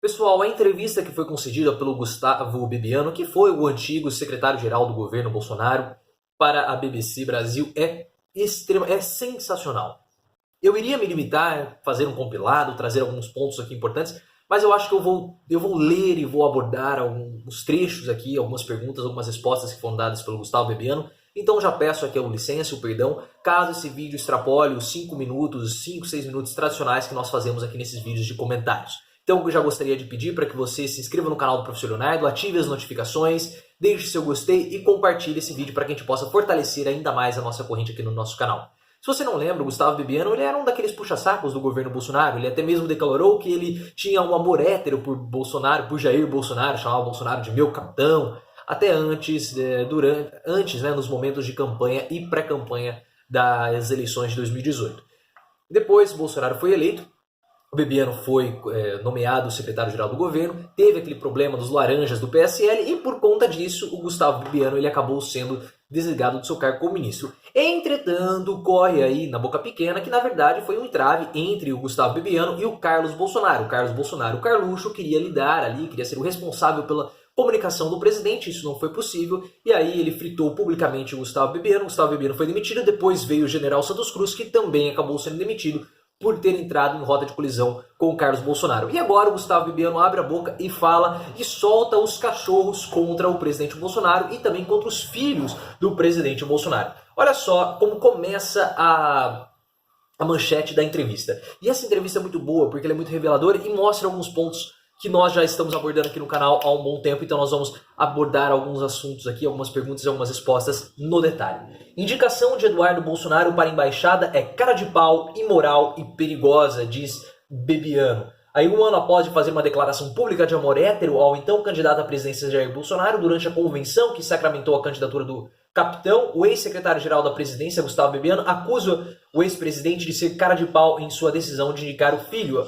Pessoal, a entrevista que foi concedida pelo Gustavo Bebiano, que foi o antigo secretário-geral do governo Bolsonaro, para a BBC Brasil é sensacional. Eu iria me limitar a fazer um compilado, trazer alguns pontos aqui importantes, mas eu acho que eu vou ler e vou abordar alguns trechos aqui, algumas perguntas, algumas respostas que foram dadas pelo Gustavo Bebiano. Então já peço aqui o licença, o perdão, caso esse vídeo extrapole os 5 minutos, 5, 6 minutos tradicionais que nós fazemos aqui nesses vídeos de comentários. Então eu já gostaria de pedir para que você se inscreva no canal do Professor Leonardo, ative as notificações, deixe seu gostei e compartilhe esse vídeo para que a gente possa fortalecer ainda mais a nossa corrente aqui no nosso canal. Se você não lembra, o Gustavo Bebiano ele era um daqueles puxa-sacos do governo Bolsonaro. Ele até mesmo declarou que ele tinha um amor hétero por Bolsonaro, por Jair Bolsonaro, chamava Bolsonaro de meu capitão, até antes, nos momentos de campanha e pré-campanha das eleições de 2018. Depois, Bolsonaro foi eleito, o Bebiano foi nomeado secretário-geral do governo, teve aquele problema dos laranjas do PSL e por conta disso o Gustavo Bebiano ele acabou sendo desligado do seu cargo como ministro. Entretanto, corre aí na boca pequena que na verdade foi um entrave entre o Gustavo Bebiano e o Carlos Bolsonaro. O Carlos Bolsonaro, o Carluxo, queria lidar ali, queria ser o responsável pela comunicação do presidente, isso não foi possível, e aí ele fritou publicamente o Gustavo Bebiano foi demitido, depois veio o general Santos Cruz, que também acabou sendo demitido por ter entrado em rota de colisão com o Carlos Bolsonaro. E agora o Gustavo Bebiano abre a boca e fala e solta os cachorros contra o presidente Bolsonaro e também contra os filhos do presidente Bolsonaro. Olha só como começa a manchete da entrevista. E essa entrevista é muito boa porque ela é muito reveladora e mostra alguns pontos que nós já estamos abordando aqui no canal há um bom tempo, então nós vamos abordar alguns assuntos aqui, algumas perguntas e algumas respostas no detalhe. Indicação de Eduardo Bolsonaro para a embaixada é cara de pau, imoral e perigosa, diz Bebiano. Aí, um ano após de fazer uma declaração pública de amor hétero ao então candidato à presidência Jair Bolsonaro, durante a convenção que sacramentou a candidatura do capitão, o ex-secretário-geral da presidência, Gustavo Bebiano, acusa o ex-presidente de ser cara de pau em sua decisão de indicar o filho,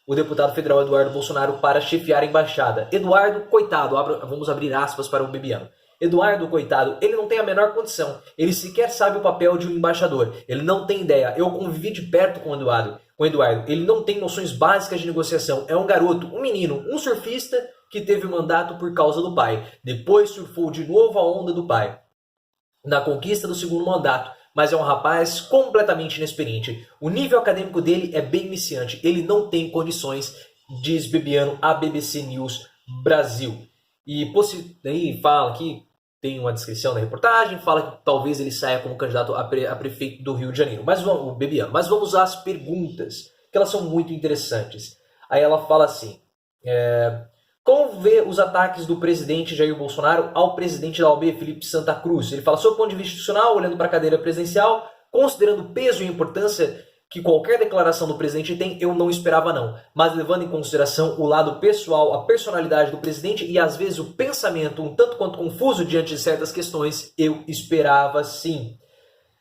o deputado federal Eduardo Bolsonaro, para chefiar a embaixada. Eduardo, coitado, vamos abrir aspas para o Bebiano. Eduardo, coitado, ele não tem a menor condição. Ele sequer sabe o papel de um embaixador. Ele não tem ideia. Eu convivi de perto com o Eduardo. Ele não tem noções básicas de negociação. É um garoto, um menino, um surfista que teve mandato por causa do pai. Depois surfou de novo a onda do pai na conquista do segundo mandato. Mas é um rapaz completamente inexperiente. O nível acadêmico dele é bem iniciante. Ele não tem condições, diz Bebiano à BBC News Brasil. E aí fala que tem uma descrição da reportagem, fala que talvez ele saia como candidato a prefeito do Rio de Janeiro. Mas vamos às perguntas, que elas são muito interessantes. Aí ela fala assim... Como vê os ataques do presidente Jair Bolsonaro ao presidente da OAB, Felipe Santa Cruz? Ele fala, sob o ponto de vista institucional, olhando para a cadeira presidencial, considerando o peso e a importância que qualquer declaração do presidente tem, eu não esperava não. Mas levando em consideração o lado pessoal, a personalidade do presidente e às vezes o pensamento um tanto quanto confuso diante de certas questões, eu esperava sim.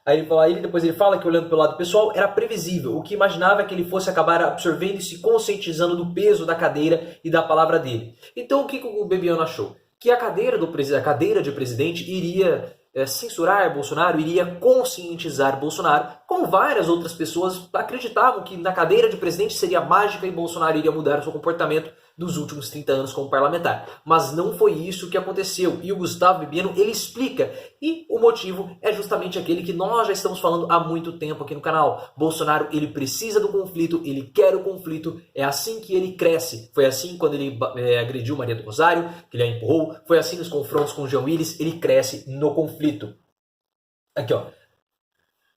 Aí depois ele fala que olhando pelo lado pessoal era previsível. O que imaginava é que ele fosse acabar absorvendo e se conscientizando do peso da cadeira e da palavra dele. Então o que o Bebiano achou? Que a cadeira de presidente iria censurar Bolsonaro, iria conscientizar Bolsonaro, como várias outras pessoas acreditavam que na cadeira de presidente seria mágica e Bolsonaro iria mudar o seu comportamento dos últimos 30 anos como parlamentar. Mas não foi isso que aconteceu. E o Gustavo Bebiano, ele explica. E o motivo é justamente aquele que nós já estamos falando há muito tempo aqui no canal. Bolsonaro, ele precisa do conflito, ele quer o conflito, é assim que ele cresce. Foi assim quando ele agrediu Maria do Rosário, que ele a empurrou. Foi assim nos confrontos com o Jean Willis, ele cresce no conflito. Aqui, ó.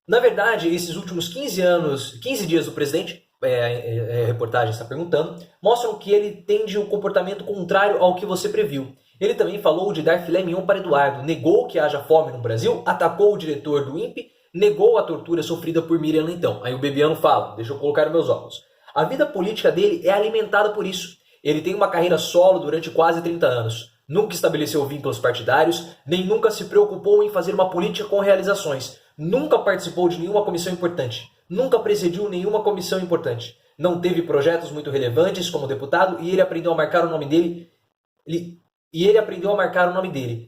Na verdade, esses últimos 15 dias do presidente, a reportagem está perguntando, mostram que ele tende um comportamento contrário ao que você previu. Ele também falou de dar filé mignon para Eduardo, negou que haja fome no Brasil, atacou o diretor do INPE, negou a tortura sofrida por Miriam Leitão. Aí o Bebiano fala, deixa eu colocar nos meus óculos. A vida política dele é alimentada por isso. Ele tem uma carreira solo durante quase 30 anos. Nunca estabeleceu vínculos partidários, nem nunca se preocupou em fazer uma política com realizações. Nunca participou de nenhuma comissão importante. Nunca presidiu nenhuma comissão importante. Não teve projetos muito relevantes como deputado e ele aprendeu a marcar o nome dele.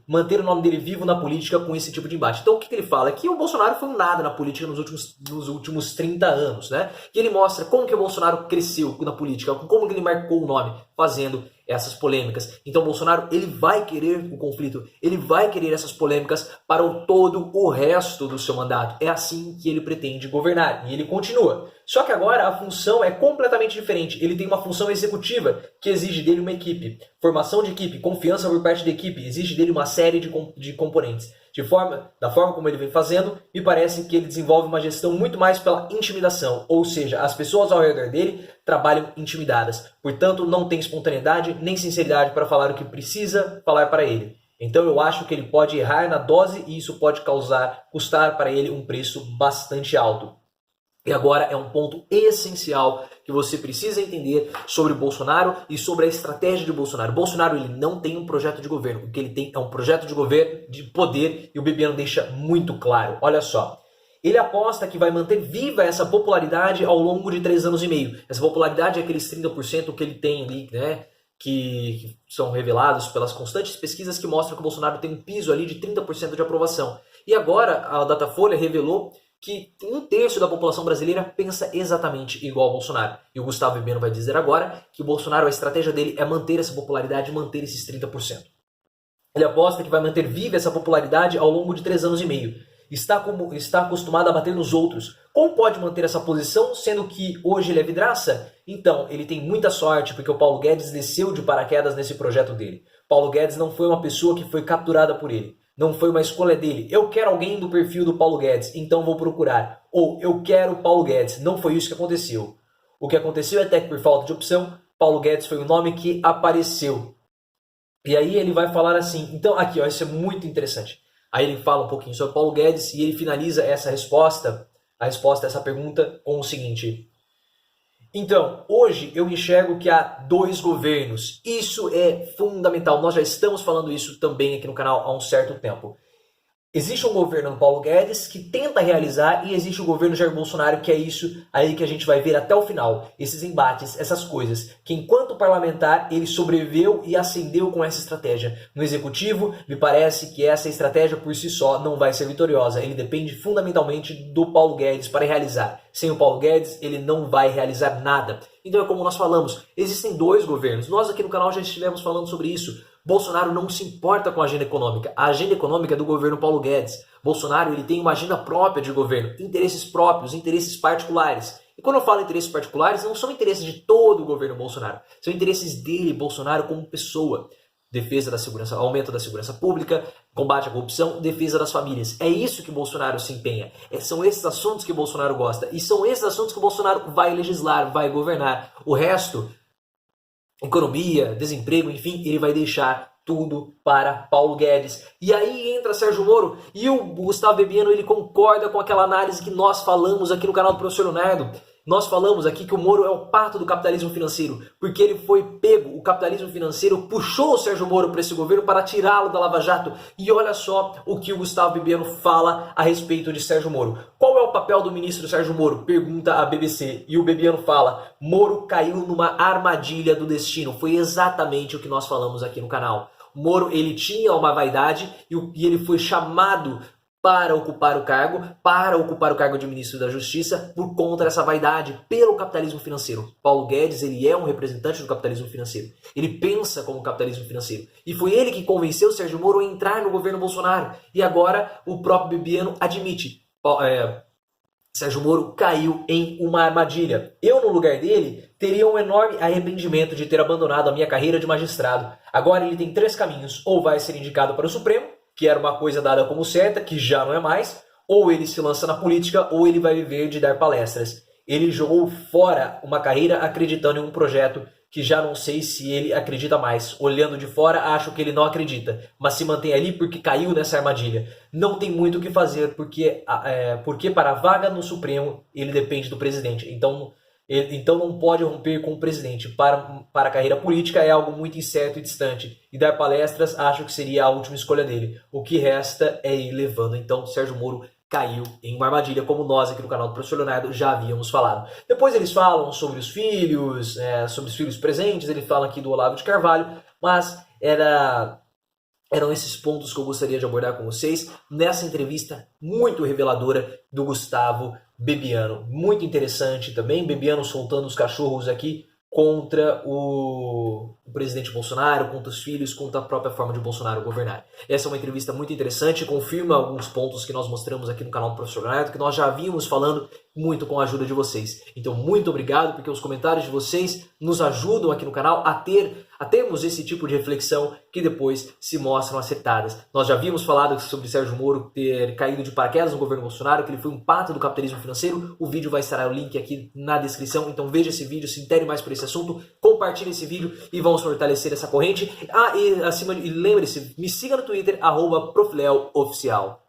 Manter o nome dele vivo na política com esse tipo de embate. Então o que ele fala? É que o Bolsonaro foi um nada na política nos últimos 30 anos, né? E ele mostra como que o Bolsonaro cresceu na política, como que ele marcou o nome. fazendo essas polêmicas. Então Bolsonaro, ele vai querer o conflito, ele vai querer essas polêmicas para todo o resto do seu mandato. É assim que ele pretende governar e ele continua. Só que agora a função é completamente diferente. Ele tem uma função executiva que exige dele uma equipe, formação de equipe, confiança por parte da equipe, exige dele uma série de componentes. Da forma como ele vem fazendo, me parece que ele desenvolve uma gestão muito mais pela intimidação, ou seja, as pessoas ao redor dele trabalham intimidadas, portanto não tem espontaneidade nem sinceridade para falar o que precisa falar para ele. Então eu acho que ele pode errar na dose e isso pode custar para ele um preço bastante alto. E agora é um ponto essencial que você precisa entender sobre Bolsonaro e sobre a estratégia de Bolsonaro. Bolsonaro, ele não tem um projeto de governo. O que ele tem é um projeto de governo de poder e o Bebiano deixa muito claro. Olha só. Ele aposta que vai manter viva essa popularidade ao longo de 3 anos e meio. Essa popularidade é aqueles 30% que ele tem ali, né? Que são revelados pelas constantes pesquisas que mostram que o Bolsonaro tem um piso ali de 30% de aprovação. E agora a Datafolha revelou que 1/3 da população brasileira pensa exatamente igual ao Bolsonaro. E o Gustavo Bebiano vai dizer agora que o Bolsonaro, a estratégia dele é manter essa popularidade, manter esses 30%. Ele aposta que vai manter viva essa popularidade ao longo de 3 anos e meio. Está acostumado a bater nos outros. Como pode manter essa posição, sendo que hoje ele é vidraça? Então, ele tem muita sorte, porque o Paulo Guedes desceu de paraquedas nesse projeto dele. Paulo Guedes não foi uma pessoa que foi capturada por ele. Não foi uma escolha dele. Eu quero alguém do perfil do Paulo Guedes, então vou procurar. Ou eu quero o Paulo Guedes. Não foi isso que aconteceu. O que aconteceu é até que por falta de opção, Paulo Guedes foi o nome que apareceu. E aí ele vai falar assim, então aqui, ó, isso é muito interessante. Aí ele fala um pouquinho sobre Paulo Guedes e ele finaliza essa resposta, a resposta a essa pergunta com o seguinte: então, hoje eu enxergo que há 2 governos. Isso é fundamental. Nós já estamos falando isso também aqui no canal há um certo tempo. Existe um governo do Paulo Guedes que tenta realizar e existe o governo Jair Bolsonaro, que é isso aí que a gente vai ver até o final. Esses embates, essas coisas, que enquanto parlamentar ele sobreviveu e ascendeu com essa estratégia. No executivo, me parece que essa estratégia por si só não vai ser vitoriosa. Ele depende fundamentalmente do Paulo Guedes para realizar. Sem o Paulo Guedes, ele não vai realizar nada. Então é como nós falamos, existem 2 governos. Nós aqui no canal já estivemos falando sobre isso. Bolsonaro não se importa com a agenda econômica. A agenda econômica é do governo Paulo Guedes. Bolsonaro, ele tem uma agenda própria de governo, interesses próprios, interesses particulares. E quando eu falo interesses particulares, não são interesses de todo o governo Bolsonaro. São interesses dele, Bolsonaro, como pessoa. Defesa da segurança, aumento da segurança pública, combate à corrupção, defesa das famílias. É isso que Bolsonaro se empenha. São esses assuntos que Bolsonaro gosta. E são esses assuntos que Bolsonaro vai legislar, vai governar. O resto, economia, desemprego, enfim, ele vai deixar tudo para Paulo Guedes. E aí entra Sérgio Moro e o Gustavo Bebiano, ele concorda com aquela análise que nós falamos aqui no canal do Professor Leonardo. Nós falamos aqui que o Moro é o pato do capitalismo financeiro, porque ele foi pego, o capitalismo financeiro puxou o Sérgio Moro para esse governo para tirá-lo da Lava Jato. E olha só o que o Gustavo Bebiano fala a respeito de Sérgio Moro. Qual é o papel do ministro Sérgio Moro? Pergunta a BBC. E o Bebiano fala: Moro caiu numa armadilha do destino. Foi exatamente o que nós falamos aqui no canal. O Moro, ele tinha uma vaidade e ele foi chamado para ocupar o cargo de ministro da Justiça por conta dessa vaidade, pelo capitalismo financeiro. Paulo Guedes, ele é um representante do capitalismo financeiro. Ele pensa como capitalismo financeiro. E foi ele que convenceu o Sérgio Moro a entrar no governo Bolsonaro. E agora o próprio Bebiano admite: Sérgio Moro caiu em uma armadilha. Eu, no lugar dele, teria um enorme arrependimento de ter abandonado a minha carreira de magistrado. Agora ele tem 3 caminhos: ou vai ser indicado para o Supremo, que era uma coisa dada como certa, que já não é mais, ou ele se lança na política, ou ele vai viver de dar palestras. Ele jogou fora uma carreira acreditando em um projeto que já não sei se ele acredita mais. Olhando de fora, acho que ele não acredita, mas se mantém ali porque caiu nessa armadilha. Não tem muito o que fazer, porque para a vaga no Supremo, ele depende do presidente. Então não pode romper com o presidente. Para a carreira política é algo muito incerto e distante. E dar palestras acho que seria a última escolha dele. O que resta é ir levando. Então Sérgio Moro caiu em uma armadilha, como nós aqui no canal do Professor Leonardo já havíamos falado. Depois eles falam sobre os filhos presentes, ele fala aqui do Olavo de Carvalho, mas eram esses pontos que eu gostaria de abordar com vocês nessa entrevista muito reveladora do Gustavo Bebiano. Muito interessante também, Bebiano soltando os cachorros aqui contra o presidente Bolsonaro, contra os filhos, contra a própria forma de Bolsonaro governar. Essa é uma entrevista muito interessante, confirma alguns pontos que nós mostramos aqui no canal do Professor Leonardo, que nós já vimos falando muito com a ajuda de vocês. Então, muito obrigado, porque os comentários de vocês nos ajudam aqui no canal a termos esse tipo de reflexão que depois se mostram acertadas. Nós já havíamos falado sobre Sérgio Moro ter caído de paraquedas no governo Bolsonaro, que ele foi um pato do capitalismo financeiro. O vídeo vai estar o link aqui na descrição, então veja esse vídeo, se intere mais por esse assunto, compartilhe esse vídeo e vamos fortalecer essa corrente. E lembre-se, me siga no Twitter, @profleoficial.